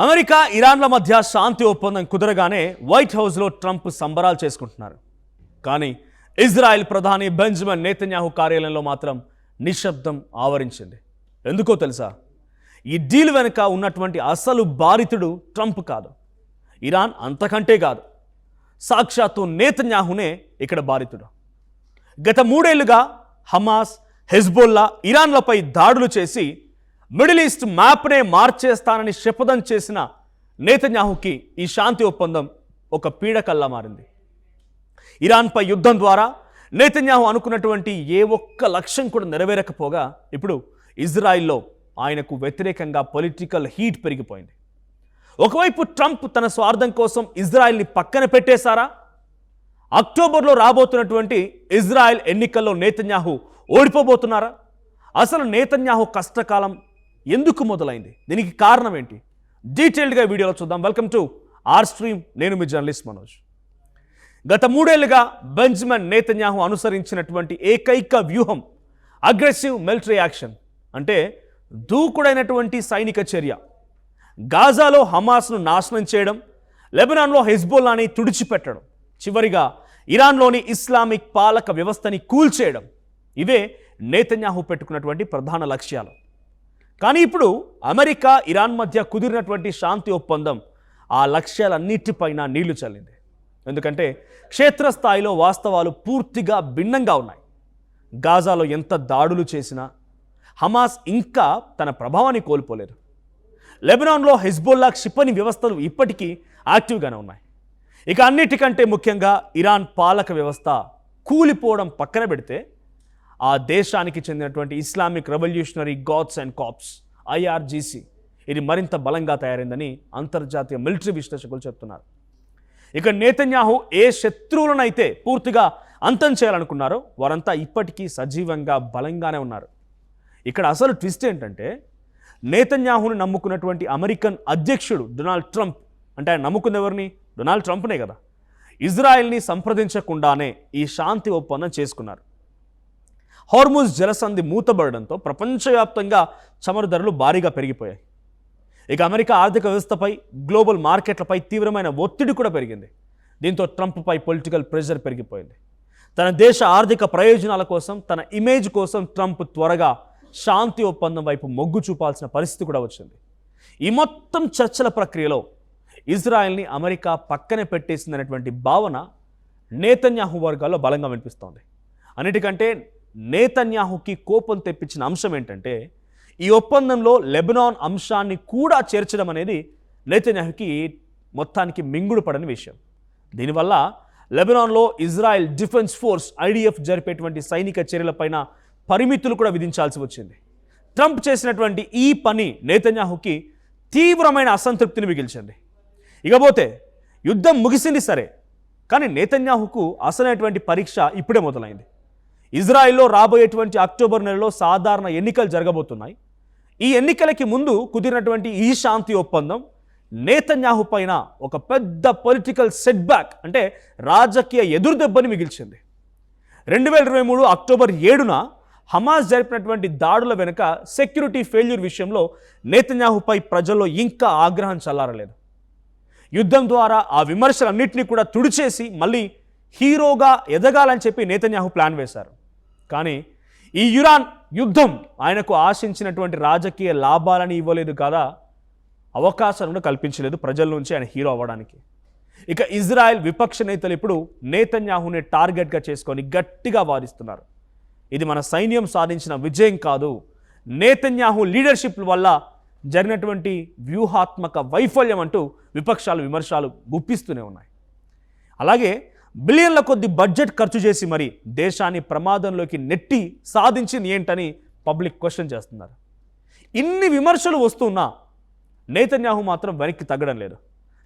America ఇరాన్ల మధ్య శాంతి ఒప్పందం కుదరగానే white హౌస్లో ట్రంప్ సంబరాలు చేసుకుంటున్నారు. కానీ ఇజ్రాయెల్ ప్రధాని బెంజమిన్ నెతన్యాహు కార్యాలయంలో మాత్రం నిశ్శబ్దం ఆవరించింది. ఎందుకో తెలుసా? ఈ డీల్ వెనుక ఉన్నటువంటి అసలు బాధితుడు ట్రంప్ కాదు, ఇరాన్ అంతకంటే కాదు, సాక్షాత్తు నెతన్యాహునే ఇక్కడ బాధితుడు. గత 3 ఏళ్లుగా హమాస్, హెజ్బొల్లా ఇరాన్లపై దాడులు చేసి మిడిల్ ఈస్ట్ మ్యాప్నే మార్చేస్తానని శపథం చేసిన నెతన్యాహుకి ఈ శాంతి ఒప్పందం ఒక పీడకల్లా మారింది. ఇరాన్పై యుద్ధం ద్వారా నెతన్యాహు అనుకున్నటువంటి ఏ ఒక్క లక్ష్యం కూడా నెరవేరకపోగా ఇప్పుడు ఇజ్రాయిల్లో ఆయనకు వ్యతిరేకంగా పొలిటికల్ హీట్ పెరిగిపోయింది. ఒకవైపు ట్రంప్ తన స్వార్థం కోసం ఇజ్రాయిల్ని పక్కన పెట్టేశారా? అక్టోబర్లో రాబోతున్నటువంటి ఇజ్రాయెల్ ఎన్నికల్లో నెతన్యాహు ఓడిపోబోతున్నారా? అసలు నెతన్యాహు కష్టకాలం ఎందుకు మొదలైంది? దీనికి కారణం ఏంటి? డీటెయిల్డ్గా వీడియోలో చూద్దాం. Welcome to R stream. నేను మీ జర్నలిస్ట్ మనోజ్. గత 3 ఏళ్లుగా బెంజమిన్ నెతన్యాహు అనుసరించినటువంటి ఏకైక వ్యూహం అగ్రెసివ్ మిలిటరీ యాక్షన్, అంటే దూకుడైనటువంటి సైనిక చర్య. గాజాలో హమాస్ను నాశనం చేయడం, లెబనాన్లో హెజ్బొల్లాని తుడిచిపెట్టడం, చివరిగా ఇరాన్లోని ఇస్లామిక్ పాలక వ్యవస్థని కూల్చేయడం. ఇవే నెతన్యాహు పెట్టుకున్నటువంటి ప్రధాన లక్ష్యాలు. కానీ ఇప్పుడు అమెరికా ఇరాన్ మధ్య కుదిరినటువంటి శాంతి ఒప్పందం ఆ లక్ష్యాలన్నిటిపైన నీళ్లు చల్లింది. ఎందుకంటే క్షేత్రస్థాయిలో వాస్తవాలు పూర్తిగా భిన్నంగా ఉన్నాయి. గాజాలో ఎంత దాడులు చేసినా హమాస్ ఇంకా తన ప్రభావాన్ని కోల్పోలేదు. లెబనాన్లో హెజ్బొల్లా క్షిపణి వ్యవస్థలు ఇప్పటికీ యాక్టివ్గానే ఉన్నాయి. ఇక అన్నిటికంటే ముఖ్యంగా ఇరాన్ పాలక వ్యవస్థ కూలిపోవడం పక్కన పెడితే ఆ దేశానికి చెందినటువంటి Islamic revolutionary guards and corps IRGC ఇది మరింత బలంగా తయారైందని అంతర్జాతీయ మిలిటరీ విశ్లేషకులు చెప్తున్నారు. ఇక నెతన్యాహు ఏ శత్రువులనైతే పూర్తిగా అంతం చేయాలనుకున్నారో వారంతా ఇప్పటికీ సజీవంగా బలంగానే ఉన్నారు. ఇక్కడ అసలు ట్విస్ట్ ఏంటంటే నెతన్యాహును నమ్ముకున్నటువంటి అమెరికన్ అధ్యక్షుడు డొనాల్డ్ ట్రంప్, అంటే ఆయన నమ్ముకున్న ఎవరిని? డొనాల్డ్ ట్రంప్నే కదా. ఇజ్రాయెల్ని సంప్రదించకుండానే ఈ శాంతి ఒప్పందం చేసుకున్నారు. హార్ముజ్ జలసంధి మూతబడడంతో ప్రపంచవ్యాప్తంగా చమురు ధరలు భారీగా పెరిగిపోయాయి. ఇక అమెరికా ఆర్థిక వ్యవస్థపై, గ్లోబల్ మార్కెట్లపై తీవ్రమైన ఒత్తిడి కూడా పెరిగింది. దీంతో ట్రంప్పై పొలిటికల్ ప్రెషర్ పెరిగిపోయింది. తన దేశ ఆర్థిక ప్రయోజనాల కోసం, తన ఇమేజ్ కోసం ట్రంప్ త్వరగా శాంతి ఒప్పందం వైపు మొగ్గు చూపాల్సిన పరిస్థితి కూడా వచ్చింది. ఈ మొత్తం చర్చల ప్రక్రియలో ఇజ్రాయెల్ని అమెరికా పక్కనే పెట్టేసిందనేటువంటి భావన నెతన్యాహు వర్గాల్లో బలంగా వినిపిస్తోంది. అన్నిటికంటే నెతన్యాహుకి కోపం తెప్పించిన అంశం ఏంటంటే ఈ ఒప్పందంలో లెబనాన్ అంశాన్ని కూడా చేర్చడం అనేది నెతన్యాహుకి మొత్తానికి మింగుడు పడని విషయం. దీనివల్ల లెబనాన్లో ఇజ్రాయెల్ డిఫెన్స్ ఫోర్స్ IDF జరిపేటువంటి సైనిక చర్యలపైన పరిమితులు కూడా విధించాల్సి వచ్చింది. ట్రంప్ చేసినటువంటి ఈ పని నెతన్యాహుకి తీవ్రమైన అసంతృప్తిని మిగిల్చింది. ఇకపోతే యుద్ధం ముగిసింది సరే, కానీ నెతన్యాహుకు అసలైనటువంటి పరీక్ష ఇప్పుడే మొదలైంది. ఇజ్రాయెల్లో రాబోయేటువంటి అక్టోబర్ నెలలో సాధారణ ఎన్నికలు జరగబోతున్నాయి. ఈ ఎన్నికలకి ముందు కుదిరినటువంటి ఈ శాంతి ఒప్పందం నెతన్యాహు పైన ఒక పెద్ద పొలిటికల్ సెట్బ్యాక్, అంటే రాజకీయ ఎదురుదెబ్బని మిగిల్చింది. 2023 అక్టోబర్ 7న హమాస్ జరిపినటువంటి దాడుల వెనుక సెక్యూరిటీ ఫెయిల్యూర్ విషయంలో నెతన్యాహుపై ప్రజల్లో ఇంకా ఆగ్రహం చల్లారలేదు. యుద్ధం ద్వారా ఆ విమర్శలన్నింటినీ కూడా తుడిచేసి మళ్ళీ హీరోగా ఎదగాలని చెప్పి నెతన్యాహు ప్లాన్ వేశారు. కానీ ఈ ఇరాన్ యుద్ధం ఆయనకు ఆశించినటువంటి రాజకీయ లాభాలని ఇవ్వలేదు కదా, అవకాశాలను కూడా కల్పించలేదు ప్రజల నుంచి ఆయన హీరో అవ్వడానికి. ఇక ఇజ్రాయెల్ విపక్ష నేతలు ఇప్పుడు నెతన్యాహుని టార్గెట్గా చేసుకొని గట్టిగా వాదిస్తున్నారు. ఇది మన సైన్యం సాధించిన విజయం కాదు, నెతన్యాహు లీడర్షిప్ వల్ల జరిగినటువంటి వ్యూహాత్మక వైఫల్యం అంటూ విపక్షాలు విమర్శలు గుప్పిస్తూనే ఉన్నాయి. అలాగే బిలియన్ల కొద్ది బడ్జెట్ ఖర్చు చేసి మరి దేశాన్ని ప్రమాదంలోకి నెట్టి సాధించింది ఏంటని పబ్లిక్ క్వశ్చన్ చేస్తున్నారు. ఇన్ని విమర్శలు వస్తున్నా నెతన్యాహు మాత్రం వెనక్కి తగ్గడం లేదు.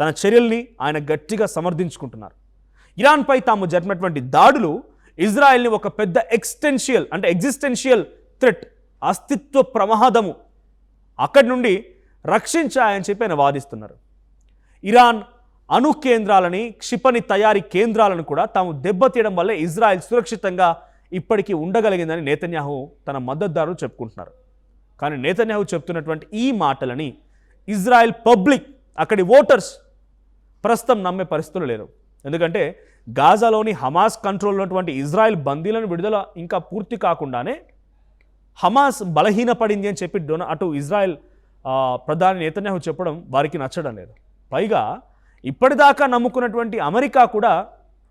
తన చర్యల్ని ఆయన గట్టిగా సమర్థించుకుంటున్నారు. ఇరాన్పై తాము జరిపినటువంటి దాడులు ఇజ్రాయెల్ని ఒక పెద్ద ఎగ్జిస్టెన్షియల్ థ్రెట్, అస్తిత్వ ప్రమాదము అక్కడి నుండి రక్షించాయని చెప్పి ఆయన వాదిస్తున్నారు. ఇరాన్ అణు కేంద్రాలని, క్షిపణి తయారీ కేంద్రాలను కూడా తాము దెబ్బతీయడం వల్లే ఇజ్రాయెల్ సురక్షితంగా ఇప్పటికీ ఉండగలిగిందని నెతన్యాహు తన మద్దతుదారులు చెప్పుకుంటున్నారు. కానీ నెతన్యాహు చెప్తున్నటువంటి ఈ మాటలని ఇజ్రాయెల్ పబ్లిక్, అక్కడి ఓటర్స్ ప్రస్తుతం నమ్మే పరిస్థితులు లేరు. ఎందుకంటే గాజాలోని హమాస్ కంట్రోల్ ఉన్నటువంటి ఇజ్రాయెల్ బందీలను విడుదల ఇంకా పూర్తి కాకుండానే హమాస్ బలహీనపడింది అని చెప్పి అటు ఇజ్రాయెల్ ప్రధాని నేతన్యాహు చెప్పడం వారికి నచ్చడం లేదు. పైగా ఇప్పటిదాకా నమ్ముకున్నటువంటి అమెరికా కూడా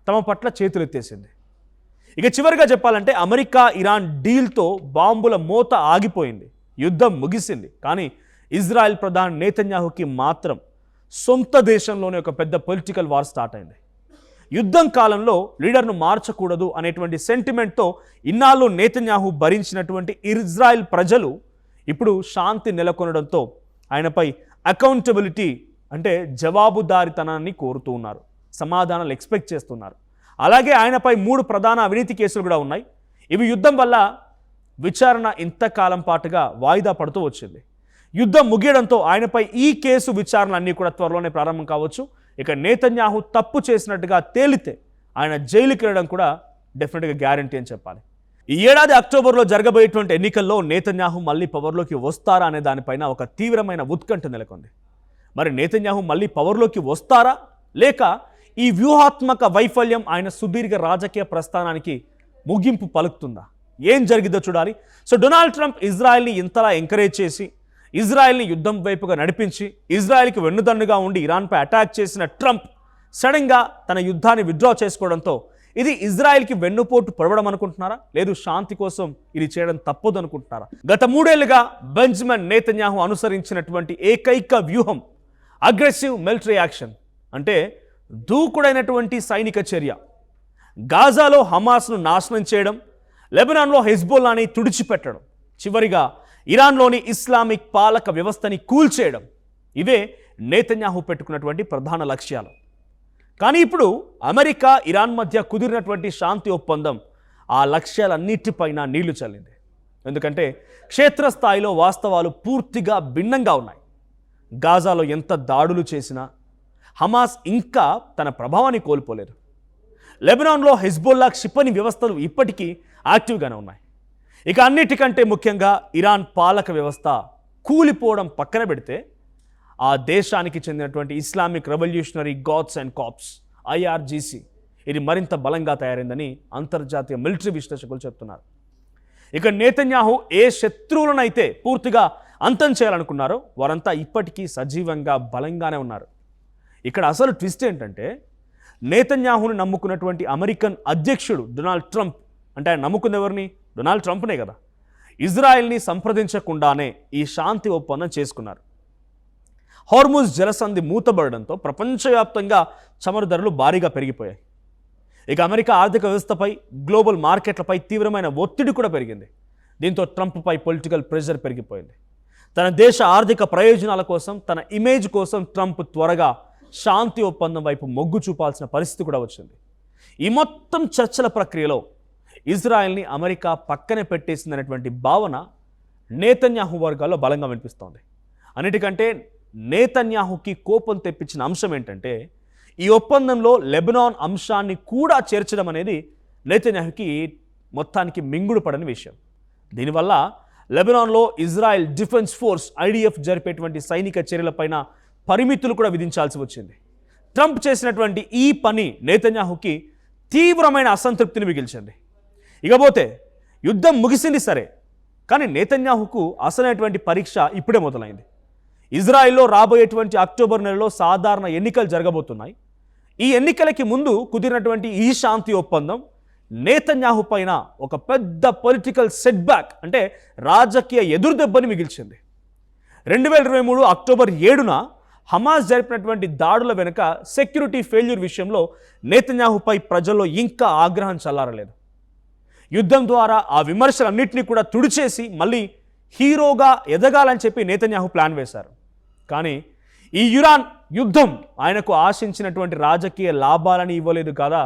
తమ పట్ల చేతులెత్తేసింది. ఇక చివరిగా చెప్పాలంటే అమెరికా ఇరాన్ డీల్తో బాంబుల మోత ఆగిపోయింది, యుద్ధం ముగిసింది. కానీ ఇజ్రాయెల్ ప్రధాని నేతన్యాహుకి మాత్రం సొంత దేశంలోనే ఒక పెద్ద పొలిటికల్ వార్ స్టార్ట్ అయింది. యుద్ధం కాలంలో లీడర్ను మార్చకూడదు అనేటువంటి సెంటిమెంట్తో ఇన్నాళ్ళు నేతన్యాహు భరించినటువంటి ఇజ్రాయెల్ ప్రజలు ఇప్పుడు శాంతి నెలకొనడంతో ఆయనపై అకౌంటబిలిటీ అంటే జవాబుదారీతనాన్ని కోరుతూ ఉన్నారు, సమాధానాలు ఎక్స్పెక్ట్ చేస్తున్నారు. అలాగే ఆయనపై 3 ప్రధాన అవినీతి కేసులు కూడా ఉన్నాయి. ఇవి యుద్ధం వల్ల విచారణ ఇంతకాలం పాటుగా వాయిదా పడుతూ వచ్చింది. యుద్ధం ముగియడంతో ఆయనపై ఈ కేసు విచారణలన్నీ కూడా త్వరలోనే ప్రారంభం కావచ్చు. ఇక నేతన్యాహు తప్పు చేసినట్టుగా తేలితే ఆయన జైలుకి వెళ్ళడం కూడా డెఫినెట్గా గ్యారంటీ అని చెప్పాలి. ఈ ఏడాది అక్టోబర్లో జరగబోయేటువంటి ఎన్నికల్లో నేతన్యాహు మళ్ళీ పవర్లోకి వస్తారా అనే దానిపైన ఒక తీవ్రమైన ఉత్కంఠ నెలకొంది. మరి నేతన్యాహు మళ్ళీ పవర్లోకి వస్తారా, లేక ఈ వ్యూహాత్మక వైఫల్యం ఆయన సుదీర్ఘ రాజకీయ ప్రస్థానానికి ముగింపు పలుకుతుందా? ఏం జరిగిద్దో చూడాలి. సో డొనాల్డ్ ట్రంప్ ఇజ్రాయెల్ని ఇంతలా ఎంకరేజ్ చేసి, ఇజ్రాయెల్ని యుద్ధం వైపుగా నడిపించి, ఇజ్రాయెల్కి వెన్నుదన్నుగా ఉండి ఇరాన్పై అటాక్ చేసిన ట్రంప్ సడన్గా తన యుద్ధాన్ని విత్డ్రా చేసుకోవడంతో ఇది ఇజ్రాయెల్కి వెన్నుపోటు పొడవడం అనుకుంటున్నారా, లేదు శాంతి కోసం ఇది చేయడం తప్పదు అనుకుంటున్నారా? గత 3 ఏళ్లుగా బెంజమిన్ నేతన్యాహు అనుసరించినటువంటి ఏకైక వ్యూహం అగ్రెసివ్ మిలిటరీ యాక్షన్, అంటే దూకుడైనటువంటి సైనిక చర్య. గాజాలో హమాస్ను నాశనం చేయడం, లెబనాన్లో హెజ్బోల్లాని తుడిచిపెట్టడం, చివరిగా ఇరాన్లోని ఇస్లామిక్ పాలక వ్యవస్థని కూల్చేయడం. ఇవే నేతన్యాహు పెట్టుకున్నటువంటి ప్రధాన లక్ష్యాలు. కానీ ఇప్పుడు అమెరికా ఇరాన్ మధ్య కుదిరినటువంటి శాంతి ఒప్పందం ఆ లక్ష్యాలన్నిటిపైన నీళ్లు చల్లింది. ఎందుకంటే క్షేత్రస్థాయిలో వాస్తవాలు పూర్తిగా భిన్నంగా ఉన్నాయి. గాజాలో ఎంత దాడులు చేసినా హమాస్ ఇంకా తన ప్రభావాన్ని కోల్పోలేదు. లెబనాన్లో హెజ్బోల్లా క్షిపణి వ్యవస్థలు ఇప్పటికీ యాక్టివ్గానే ఉన్నాయి. ఇక అన్నిటికంటే ముఖ్యంగా ఇరాన్ పాలక వ్యవస్థ కూలిపోవడం పక్కన పెడితే ఆ దేశానికి చెందినటువంటి Islamic revolutionary guards and corps IRGC ఇది మరింత బలంగా తయారైందని అంతర్జాతీయ మిలిటరీ విశ్లేషకులు చెప్తున్నారు. ఇక నేతన్యాహు ఏ శత్రువులనైతే పూర్తిగా అంతం చేయాలనుకున్నారో వారంతా ఇప్పటికీ సజీవంగా బలంగానే ఉన్నారు. ఇక్కడ అసలు ట్విస్ట్ ఏంటంటే నేతన్యాహును నమ్ముకున్నటువంటి అమెరికన్ అధ్యక్షుడు డొనాల్డ్ ట్రంప్, అంటే ఆయన నమ్ముకున్న ఎవరిని? డొనాల్డ్ ట్రంప్నే కదా. ఇజ్రాయెల్ని సంప్రదించకుండానే ఈ శాంతి ఒప్పందం చేసుకున్నారు. హార్ముజ్ జలసంధి మూతబడడంతో ప్రపంచవ్యాప్తంగా చమురు ధరలు భారీగా పెరిగిపోయాయి. ఇక అమెరికా ఆర్థిక వ్యవస్థపై, గ్లోబల్ మార్కెట్లపై తీవ్రమైన ఒత్తిడి కూడా పెరిగింది. దీంతో ట్రంప్పై పొలిటికల్ ప్రెషర్ పెరిగిపోయింది. తన దేశ ఆర్థిక ప్రయోజనాల కోసం, తన ఇమేజ్ కోసం ట్రంప్ త్వరగా శాంతి ఒప్పందం వైపు మొగ్గు చూపాల్సిన పరిస్థితి కూడా వచ్చింది. ఈ మొత్తం చర్చల ప్రక్రియలో ఇజ్రాయెల్ని అమెరికా పక్కనే పెట్టేసిందనేటువంటి భావన నేతన్యాహు వర్గాల్లో బలంగా వినిపిస్తోంది. అన్నిటికంటే నేతన్యాహుకి కోపం తెప్పించిన అంశం ఏంటంటే ఈ ఒప్పందంలో లెబనాన్ అంశాన్ని కూడా చేర్చడం అనేది నేతన్యాహుకి మొత్తానికి మింగుడు పడని విషయం. దీనివల్ల లెబనాన్లో ఇజ్రాయెల్ డిఫెన్స్ ఫోర్స్ IDF జరిపేటువంటి సైనిక చర్యలపైన పరిమితులు కూడా విధించాల్సి వచ్చింది. ట్రంప్ చేసినటువంటి ఈ పని నేతన్యాహుకి తీవ్రమైన అసంతృప్తిని మిగిల్చింది. ఇకపోతే యుద్ధం ముగిసింది సరే, కానీ నేతన్యాహుకు అసలైనటువంటి పరీక్ష ఇప్పుడే మొదలైంది. ఇజ్రాయెల్లో రాబోయేటువంటి అక్టోబర్ నెలలో సాధారణ ఎన్నికలు జరగబోతున్నాయి. ఈ ఎన్నికలకి ముందు కుదిరినటువంటి ఈ శాంతి ఒప్పందం నేతన్యాహు పైన ఒక పెద్ద పొలిటికల్ సెట్బ్యాక్, అంటే రాజకీయ ఎదురుదెబ్బని మిగిల్చింది. 2023 అక్టోబర్ 7న హమాస్ జరిపినటువంటి దాడుల వెనుక సెక్యూరిటీ ఫెయిల్యూర్ విషయంలో నేతన్యాహుపై ప్రజల్లో ఇంకా ఆగ్రహం చల్లారలేదు. యుద్ధం ద్వారా ఆ విమర్శలన్నింటినీ కూడా తుడిచేసి మళ్ళీ హీరోగా ఎదగాలని చెప్పి నేతన్యాహు ప్లాన్ వేశారు. కానీ ఈ ఇరాన్ యుద్ధం ఆయనకు ఆశించినటువంటి రాజకీయ లాభాలని ఇవ్వలేదు కదా,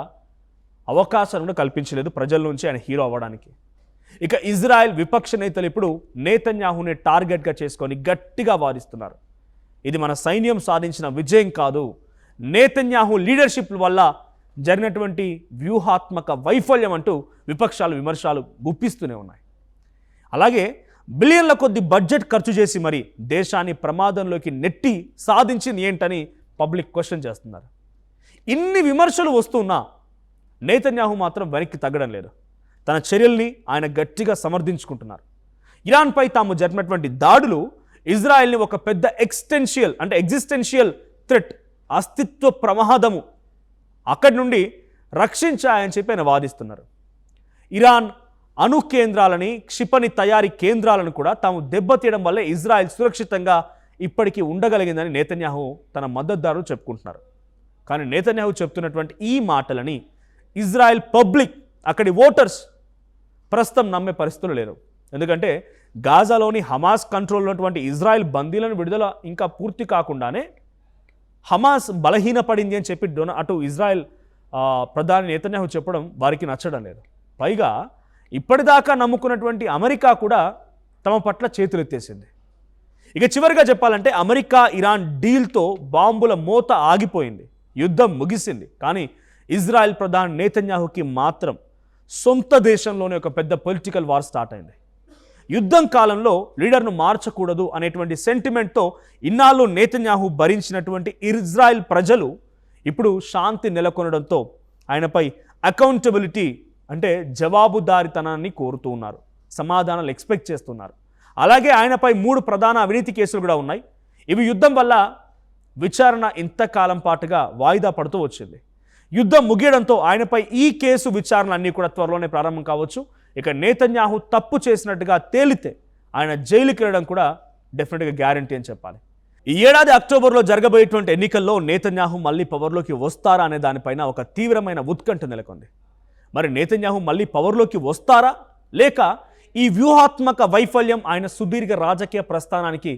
అవకాశాలను కల్పించలేదు ప్రజల నుంచి ఆయన హీరో అవ్వడానికి. ఇక ఇజ్రాయెల్ విపక్ష నేతలు ఇప్పుడు నేతన్యాహుని టార్గెట్గా చేసుకొని గట్టిగా వాదిస్తున్నారు. ఇది మన సైన్యం సాధించిన విజయం కాదు, నేతన్యాహు లీడర్షిప్ వల్ల జరిగినటువంటి వ్యూహాత్మక వైఫల్యం అంటూ విపక్షాలు విమర్శలు గుప్పిస్తూనే ఉన్నాయి. అలాగే బిలియన్ల కొద్ది బడ్జెట్ ఖర్చు చేసి మరి దేశాన్ని ప్రమాదంలోకి నెట్టి సాధించింది ఏంటని పబ్లిక్ క్వశ్చన్ చేస్తున్నారు. ఇన్ని విమర్శలు వస్తున్నా నేతన్యాహు మాత్రం వెనక్కి తగ్గడం లేదు. తన చర్యల్ని ఆయన గట్టిగా సమర్థించుకుంటున్నారు. ఇరాన్పై తాము జరిపినటువంటి దాడులు ఇజ్రాయెల్ని ఒక పెద్ద ఎగ్జిస్టెన్షియల్ థ్రెట్, అస్తిత్వ ప్రమాదము అక్కడి నుండి రక్షించాయని చెప్పి ఆయన వాదిస్తున్నారు. ఇరాన్ అణు కేంద్రాలని, క్షిపణి తయారీ కేంద్రాలను కూడా తాము దెబ్బతీయడం వల్లే ఇజ్రాయెల్ సురక్షితంగా ఇప్పటికీ ఉండగలిగిందని నేతన్యాహు తన మద్దతుదారులు చెప్పుకుంటున్నారు. కానీ నేతన్యాహు చెప్తున్నటువంటి ఈ మాటలని ఇజ్రాయెల్ పబ్లిక్, అక్కడి ఓటర్స్ ప్రస్తుతం నమ్మే పరిస్థితులు లేరు. ఎందుకంటే గాజాలోని హమాస్ కంట్రోల్లో ఉన్నటువంటి ఇజ్రాయెల్ బందీలను విడుదల ఇంకా పూర్తి కాకుండానే హమాస్ బలహీనపడింది అని చెప్పి అటు ఇజ్రాయెల్ ప్రధాని నేతన్యాహు చెప్పడం వారికి నచ్చడం లేదు. పైగా ఇప్పటిదాకా నమ్ముకున్నటువంటి అమెరికా కూడా తమ పట్ల చేతులెత్తేసింది. ఇక చివరిగా చెప్పాలంటే అమెరికా ఇరాన్ డీల్తో బాంబుల మోత ఆగిపోయింది, యుద్ధం ముగిసింది. కానీ ఇజ్రాయెల్ ప్రధాని నేతన్యాహుకి మాత్రం సొంత దేశంలోనే ఒక పెద్ద పొలిటికల్ వార్ స్టార్ట్ అయింది. యుద్ధం కాలంలో లీడర్ను మార్చకూడదు అనేటువంటి సెంటిమెంట్తో ఇన్నాళ్ళు నేతన్యాహు భరించినటువంటి ఇజ్రాయెల్ ప్రజలు ఇప్పుడు శాంతి నెలకొనడంతో ఆయనపై అకౌంటబిలిటీ అంటే జవాబుదారితనాన్ని కోరుతూ ఉన్నారు, సమాధానాలు ఎక్స్పెక్ట్ చేస్తున్నారు. అలాగే ఆయనపై 3 ప్రధాన అవినీతి కేసులు కూడా ఉన్నాయి. ఇవి యుద్ధం వల్ల విచారణ ఇంతకాలం పాటుగా వాయిదా పడుతూ వచ్చింది. యుద్ధం ముగియడంతో ఆయనపై ఈ కేసు విచారణలన్నీ కూడా త్వరలోనే ప్రారంభం కావచ్చు. ఇక నేతన్యాహు తప్పు చేసినట్టుగా తేలితే ఆయన జైలుకి వెళ్ళడం కూడా డెఫినెట్గా గ్యారంటీ అని చెప్పాలి. ఈ ఏడాది అక్టోబర్లో జరగబోయేటువంటి ఎన్నికల్లో నేతన్యాహు మళ్ళీ పవర్లోకి వస్తారా అనే దానిపైన ఒక తీవ్రమైన ఉత్కంఠ నెలకొంది. మరి నేతన్యాహు మళ్ళీ పవర్లోకి వస్తారా, లేక ఈ వ్యూహాత్మక వైఫల్యం ఆయన సుదీర్ఘ రాజకీయ ప్రస్థానానికి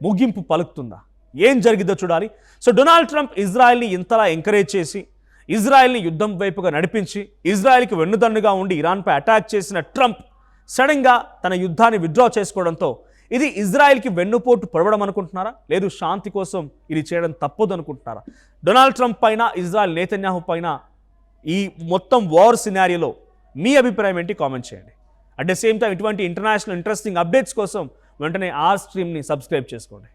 ముగింపు పలుకుతుందా? ఏం జరిగిద్దో చూడాలి. సో డొనాల్డ్ ట్రంప్ ఇజ్రాయెల్ని ఇంతలా ఎంకరేజ్ చేసి, ఇజ్రాయెల్ని యుద్ధం వైపుగా నడిపించి, ఇజ్రాయెల్కి వెన్నుదన్నుగా ఉండి ఇరాన్పై అటాక్ చేసిన ట్రంప్ సడన్గా తన యుద్ధాన్ని విత్డ్రా చేసుకోవడంతో ఇది ఇజ్రాయెల్కి వెన్నుపోటు పొడవడం అనుకుంటున్నారా, లేదు శాంతి కోసం ఇది చేయడం తప్పదు అనుకుంటున్నారా? డొనాల్డ్ ట్రంప్ పైన, ఇజ్రాయెల్ నేతన్యాహు పైన ఈ మొత్తం వార్ సినారియోలో మీ అభిప్రాయం ఏంటి? కామెంట్ చేయండి. అట్ ద సేమ్ టైం ఇటువంటి ఇంటర్నేషనల్ ఇంట్రెస్టింగ్ అప్డేట్స్ కోసం వెంటనే ఆర్ స్ట్రీమ్ని సబ్స్క్రైబ్ చేసుకోండి.